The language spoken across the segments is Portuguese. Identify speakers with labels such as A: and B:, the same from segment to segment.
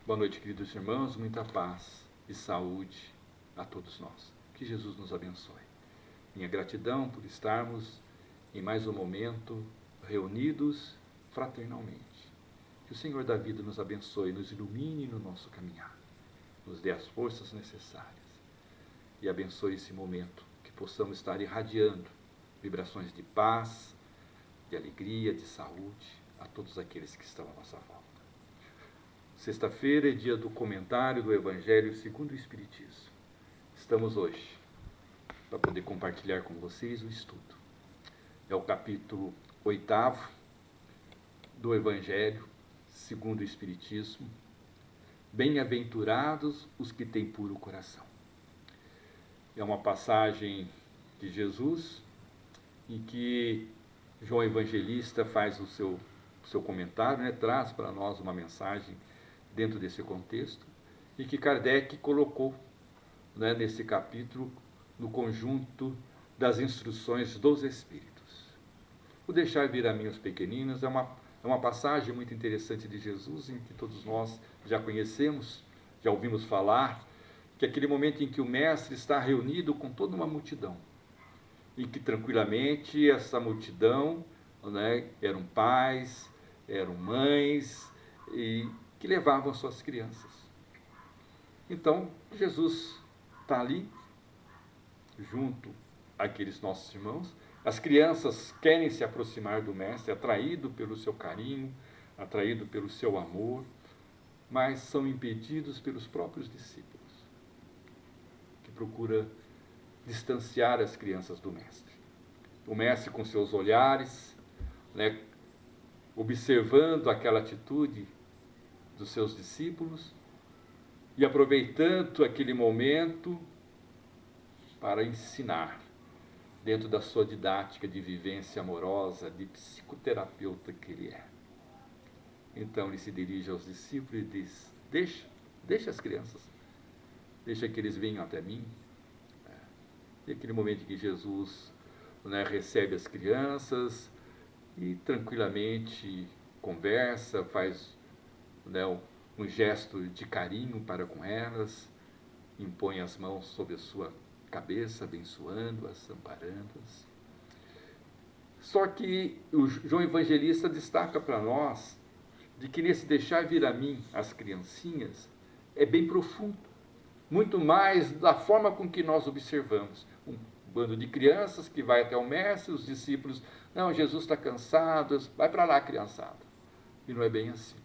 A: Boa noite, queridos irmãos, muita paz e saúde a todos nós. Que Jesus nos abençoe. Minha gratidão por estarmos em mais um momento reunidos fraternalmente. Que o Senhor da vida nos abençoe, nos ilumine no nosso caminhar, nos dê as forças necessárias e abençoe esse momento, que possamos estar irradiando vibrações de paz, de alegria, de saúde a todos aqueles que estão à nossa volta. Sexta-feira é dia do comentário do Evangelho segundo o Espiritismo. Estamos hoje para poder compartilhar com vocês o estudo. É o capítulo 8º do Evangelho segundo o Espiritismo. Bem-aventurados os que têm puro coração. É uma passagem de Jesus em que João Evangelista faz o seu comentário, traz para nós uma mensagem dentro desse contexto, e que Kardec colocou nesse capítulo no conjunto das instruções dos Espíritos. O deixar vir a mim os pequeninos é uma passagem muito interessante de Jesus, em que todos nós já conhecemos, já ouvimos falar, que é aquele momento em que o Mestre está reunido com toda uma multidão, e que tranquilamente essa multidão eram pais, eram mães, e que levavam suas crianças. Então, Jesus está ali, junto àqueles nossos irmãos. As crianças querem se aproximar do Mestre, atraído pelo seu carinho, atraído pelo seu amor, mas são impedidos pelos próprios discípulos, que procura distanciar as crianças do Mestre. O Mestre, com seus olhares, observando aquela atitude dos seus discípulos e aproveitando aquele momento para ensinar, dentro da sua didática de vivência amorosa, de psicoterapeuta que ele é. Então ele se dirige aos discípulos e diz: deixa as crianças, deixa que eles venham até mim. E aquele momento em que Jesus recebe as crianças e tranquilamente conversa, faz um gesto de carinho para com elas, impõe as mãos sobre a sua cabeça, abençoando-as, amparando-as. Só que o João Evangelista destaca para nós de que nesse deixar vir a mim as criancinhas é bem profundo, muito mais da forma com que nós observamos. Um bando de crianças que vai até o Mestre, os discípulos: não, Jesus está cansado, vai para lá, criançada. E não é bem assim.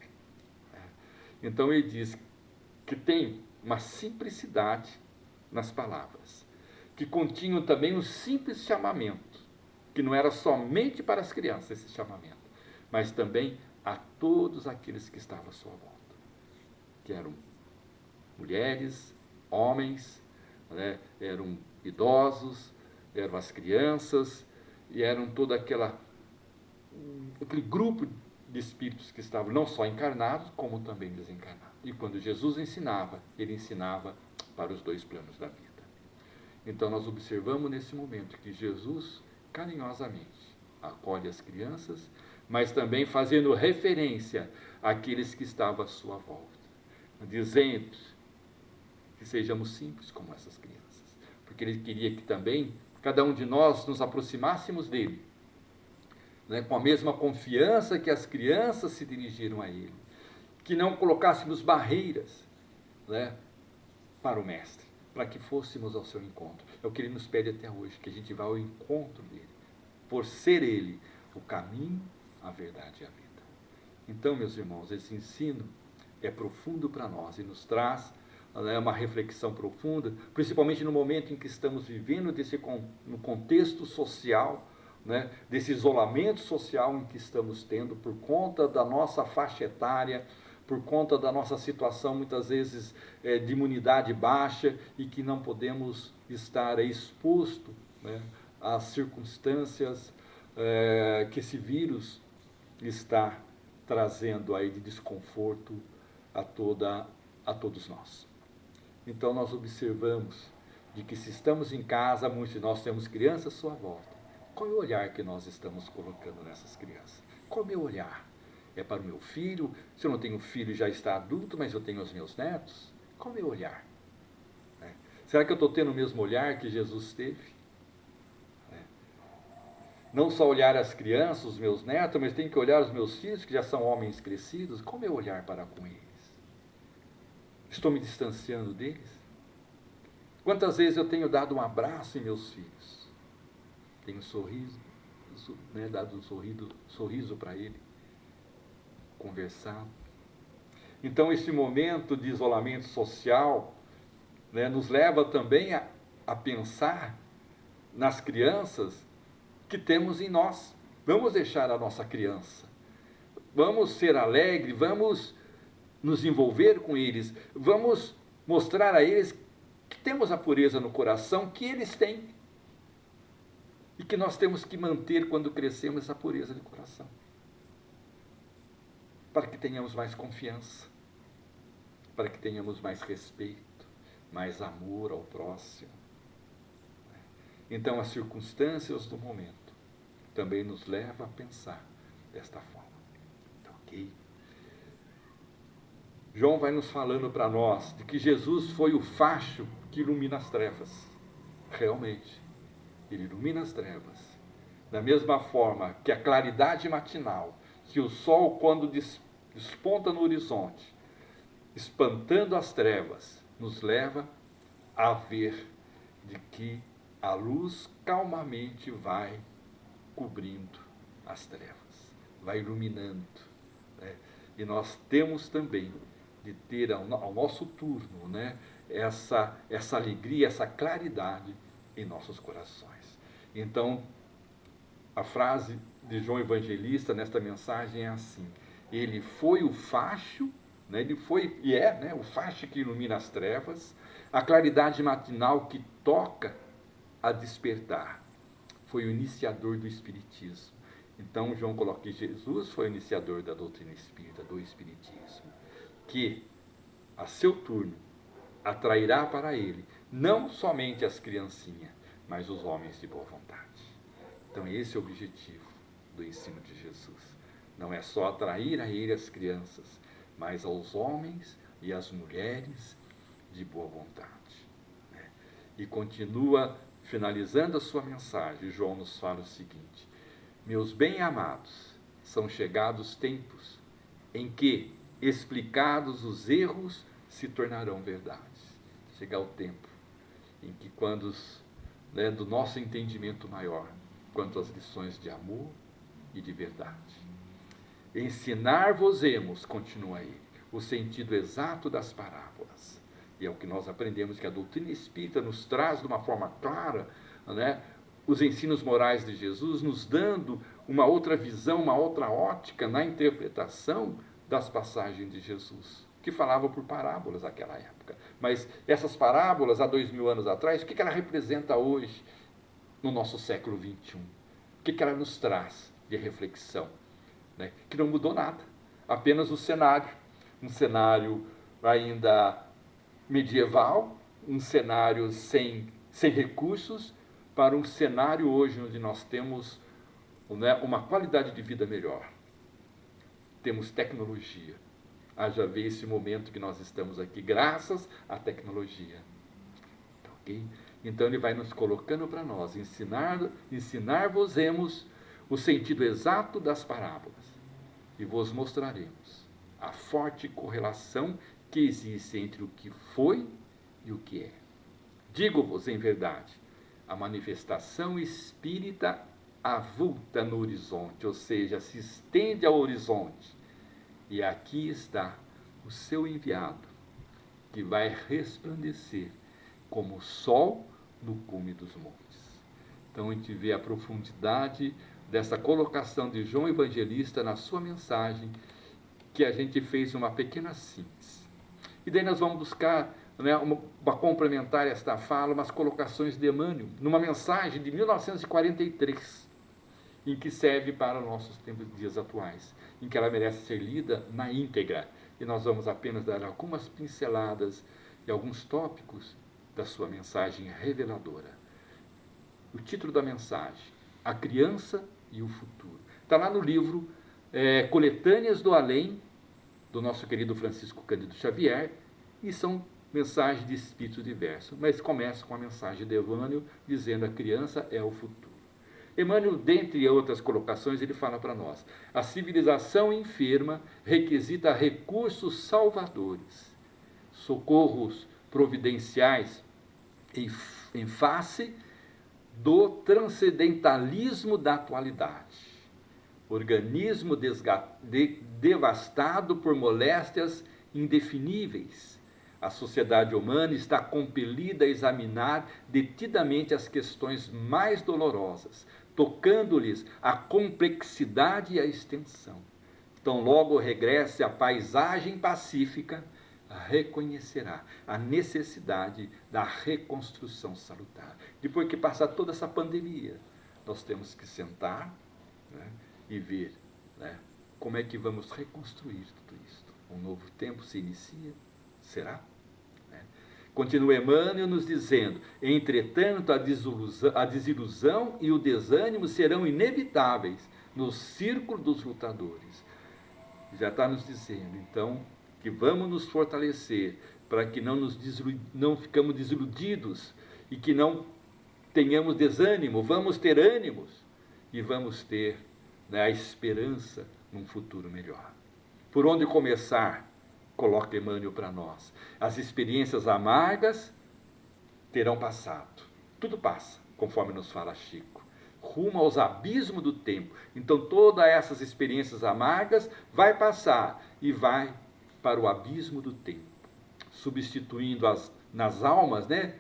A: Então ele diz que tem uma simplicidade nas palavras, que continham também um simples chamamento, que não era somente para as crianças esse chamamento, mas também a todos aqueles que estavam à sua volta, que eram mulheres, homens, eram idosos, eram as crianças, e eram todo aquele grupo de espíritos que estavam não só encarnados, como também desencarnados. E quando Jesus ensinava, ele ensinava para os dois planos da vida. Então nós observamos nesse momento que Jesus carinhosamente acolhe as crianças, mas também fazendo referência àqueles que estavam à sua volta, dizendo que sejamos simples como essas crianças, porque ele queria que também cada um de nós nos aproximássemos dele, com a mesma confiança que as crianças se dirigiram a ele, que não colocássemos barreiras para o Mestre, para que fôssemos ao seu encontro. É o que ele nos pede até hoje, que a gente vá ao encontro dele, por ser ele o caminho, a verdade e a vida. Então, meus irmãos, esse ensino é profundo para nós e nos traz uma reflexão profunda, principalmente no momento em que estamos vivendo no contexto social, desse isolamento social em que estamos tendo por conta da nossa faixa etária, por conta da nossa situação muitas vezes de imunidade baixa, e que não podemos estar exposto às circunstâncias que esse vírus está trazendo aí de desconforto a todos nós. Então nós observamos de que, se estamos em casa, muitos de nós temos crianças à sua volta. Qual é o olhar que nós estamos colocando nessas crianças? Qual é o meu olhar? É para o meu filho? Se eu não tenho filho, já está adulto, mas eu tenho os meus netos? Qual o meu olhar? Será que eu estou tendo o mesmo olhar que Jesus teve? Não só olhar as crianças, os meus netos, mas tenho que olhar os meus filhos, que já são homens crescidos. Qual o meu olhar para com eles? Estou me distanciando deles? Quantas vezes eu tenho dado um abraço em meus filhos? Tenho sorriso, dado um sorriso para ele, conversado. Então, esse momento de isolamento social, nos leva também a pensar nas crianças que temos em nós. Vamos deixar a nossa criança. Vamos ser alegres, vamos nos envolver com eles, vamos mostrar a eles que temos a pureza no coração que eles têm. E que nós temos que manter quando crescemos essa pureza de coração. Para que tenhamos mais confiança, para que tenhamos mais respeito, mais amor ao próximo. Então, as circunstâncias do momento também nos levam a pensar desta forma. Ok? João vai nos falando para nós de que Jesus foi o facho que ilumina as trevas. Realmente, ele ilumina as trevas. Da mesma forma que a claridade matinal, que o sol, quando desponta no horizonte, espantando as trevas, nos leva a ver de que a luz calmamente vai cobrindo as trevas, vai iluminando. E nós temos também de ter ao nosso turno, essa alegria, essa claridade em nossos corações. Então, a frase de João Evangelista nesta mensagem é assim: ele foi o facho, ele foi e é, o facho que ilumina as trevas, a claridade matinal que toca a despertar. Foi o iniciador do Espiritismo. Então, João coloca que Jesus foi o iniciador da doutrina espírita, do Espiritismo, que, a seu turno, atrairá para ele não somente as criancinhas, mas os homens de boa vontade. Então, esse é o objetivo do ensino de Jesus. Não é só atrair a ele as crianças, mas aos homens e às mulheres de boa vontade. E continua, finalizando a sua mensagem, João nos fala o seguinte: meus bem-amados, são chegados tempos em que, explicados os erros, se tornarão verdades. Chegar o tempo em que, quando do nosso entendimento maior, quanto às lições de amor e de verdade. Ensinar-vos-emos, continua ele, o sentido exato das parábolas. E é o que nós aprendemos, que a doutrina espírita nos traz de uma forma clara, os ensinos morais de Jesus, nos dando uma outra visão, uma outra ótica na interpretação das passagens de Jesus, que falava por parábolas naquela época. Mas essas parábolas, há 2000 anos atrás, o que ela representa hoje, no nosso século XXI? O que ela nos traz de reflexão? Que não mudou nada, apenas o cenário, um cenário ainda medieval, um cenário sem recursos, para um cenário hoje onde nós temos uma qualidade de vida melhor. Temos tecnologia. Haja ver esse momento que nós estamos aqui, graças à tecnologia. Ok? Então ele vai nos colocando para nós, ensinar-vos-emos o sentido exato das parábolas, e vos mostraremos a forte correlação que existe entre o que foi e o que é. Digo-vos em verdade, a manifestação espírita avulta no horizonte, ou seja, se estende ao horizonte, e aqui está o seu enviado, que vai resplandecer como o sol no cume dos montes. Então a gente vê a profundidade dessa colocação de João Evangelista na sua mensagem, que a gente fez uma pequena síntese. E daí nós vamos buscar uma complementar esta fala, umas colocações de Emmanuel, numa mensagem de 1943, em que serve para nossos tempos, dias atuais, em que ela merece ser lida na íntegra. E nós vamos apenas dar algumas pinceladas e alguns tópicos da sua mensagem reveladora. O título da mensagem: A Criança e o Futuro. Está lá no livro coletâneas do além, do nosso querido Francisco Cândido Xavier, e são mensagens de espíritos diversos, mas começa com a mensagem de Emmanuel, dizendo: a criança é o futuro. Emmanuel, dentre outras colocações, ele fala para nós: a civilização enferma requisita recursos salvadores, socorros providenciais em face do transcendentalismo da atualidade. Organismo devastado por moléstias indefiníveis. A sociedade humana está compelida a examinar detidamente as questões mais dolorosas, tocando-lhes a complexidade e a extensão. Tão logo regresse à paisagem pacífica, reconhecerá a necessidade da reconstrução salutar. Depois que passar toda essa pandemia, nós temos que sentar, né, e ver, né, como é que vamos reconstruir tudo isso. Um novo tempo se inicia, será? Continua Emmanuel nos dizendo: entretanto, a desilusão e o desânimo serão inevitáveis no círculo dos lutadores. Já está nos dizendo, então, que vamos nos fortalecer para que não ficamos desiludidos e que não tenhamos desânimo. Vamos ter ânimos e vamos ter, né, a esperança num futuro melhor. Por onde começar? Coloca Emmanuel para nós: as experiências amargas terão passado. Tudo passa, conforme nos fala Chico, rumo aos abismos do tempo. Então todas essas experiências amargas vai passar e vai para o abismo do tempo, substituindo nas almas, né,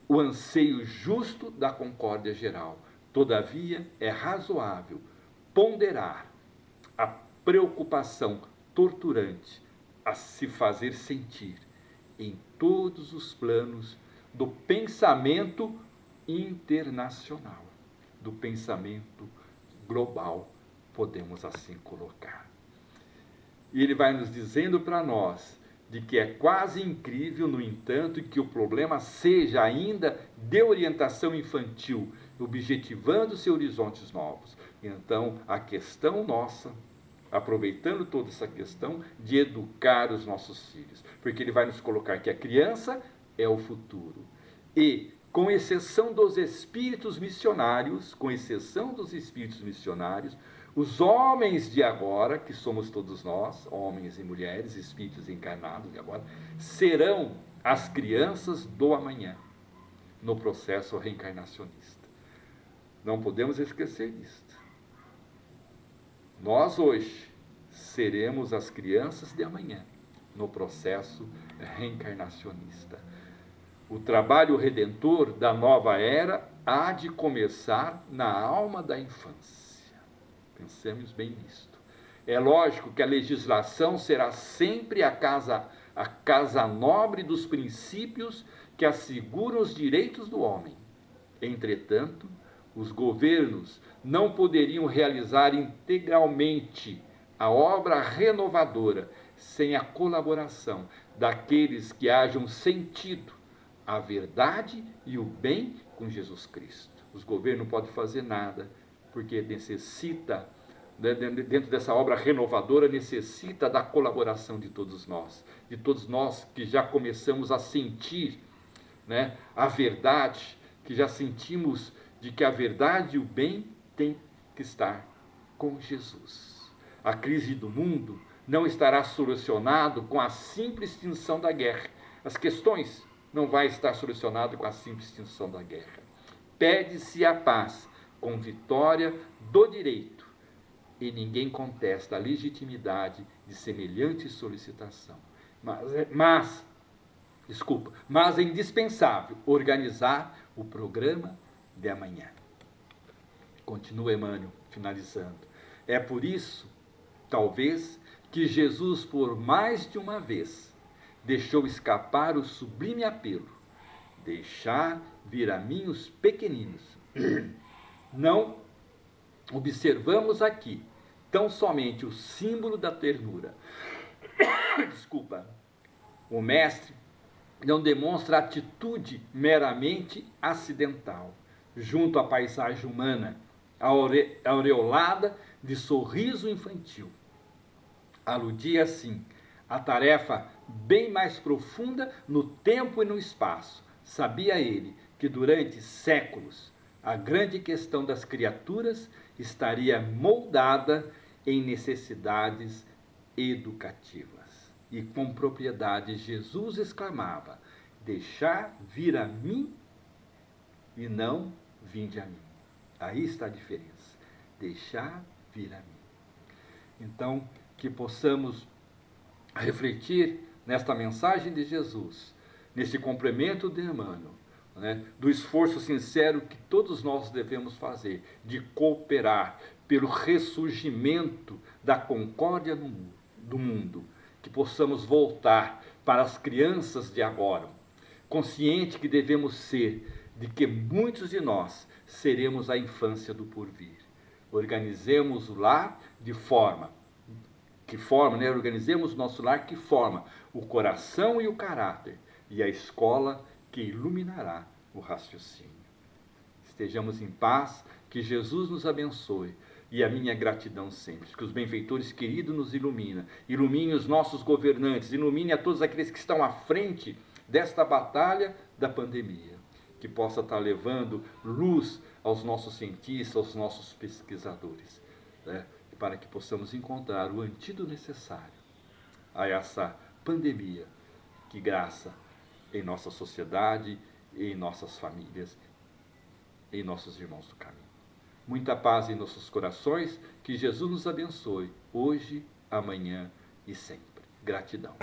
A: o anseio justo da concórdia geral. Todavia é razoável ponderar a preocupação torturante a se fazer sentir em todos os planos do pensamento internacional, do pensamento global, podemos assim colocar. E ele vai nos dizendo para nós de que é quase incrível, no entanto, que o problema seja ainda de orientação infantil, objetivando-se horizontes novos. Então, a questão nossa, aproveitando toda essa questão de educar os nossos filhos, porque ele vai nos colocar que a criança é o futuro. E, com exceção dos espíritos missionários, os homens de agora, que somos todos nós, homens e mulheres, espíritos encarnados de agora, serão as crianças do amanhã, no processo reencarnacionista. Não podemos esquecer disto. Nós hoje seremos as crianças de amanhã, no processo reencarnacionista. O trabalho redentor da nova era há de começar na alma da infância. Pensemos bem nisto. É lógico que a legislação será sempre a casa nobre dos princípios que asseguram os direitos do homem. Entretanto, os governos não poderiam realizar integralmente a obra renovadora sem a colaboração daqueles que hajam sentido a verdade e o bem com Jesus Cristo. Os governos não podem fazer nada, porque necessita, dentro dessa obra renovadora, necessita da colaboração de todos nós que já começamos a sentir, né, a verdade, que já sentimos de que a verdade e o bem têm que estar com Jesus. A crise do mundo não estará solucionado com a simples extinção da guerra. As questões não vai estar solucionado com a simples extinção da guerra. Pede-se a paz com vitória do direito, e ninguém contesta a legitimidade de semelhante solicitação. Mas é indispensável organizar o programa de amanhã. Continua Emmanuel, finalizando. É por isso, talvez, que Jesus, por mais de uma vez, deixou escapar o sublime apelo: deixar vir a mim os pequeninos. Não observamos aqui tão somente o símbolo da ternura. O mestre não demonstra atitude meramente acidental junto à paisagem humana, aureolada de sorriso infantil. Aludia, assim, a tarefa bem mais profunda no tempo e no espaço. Sabia ele que durante séculos a grande questão das criaturas estaria moldada em necessidades educativas. E com propriedade Jesus exclamava: deixar vir a mim e não vinde a mim. Aí está a diferença. Deixar vir a mim. Então, que possamos refletir nesta mensagem de Jesus, nesse complemento de Emmanuel, né, do esforço sincero que todos nós devemos fazer de cooperar pelo ressurgimento da concórdia do mundo, que possamos voltar para as crianças de agora, consciente que devemos ser de que muitos de nós seremos a infância do porvir. Organizemos o lar de forma, organizemos o nosso lar que forma o coração e o caráter, e a escola que iluminará o raciocínio. Estejamos em paz, que Jesus nos abençoe, e a minha gratidão sempre, que os benfeitores queridos nos ilumine os nossos governantes, ilumine a todos aqueles que estão à frente desta batalha da pandemia, que possa estar levando luz aos nossos cientistas, aos nossos pesquisadores, né? Para que possamos encontrar o antídoto necessário a essa pandemia que graça em nossa sociedade, em nossas famílias, em nossos irmãos do caminho. Muita paz em nossos corações, que Jesus nos abençoe, hoje, amanhã e sempre. Gratidão.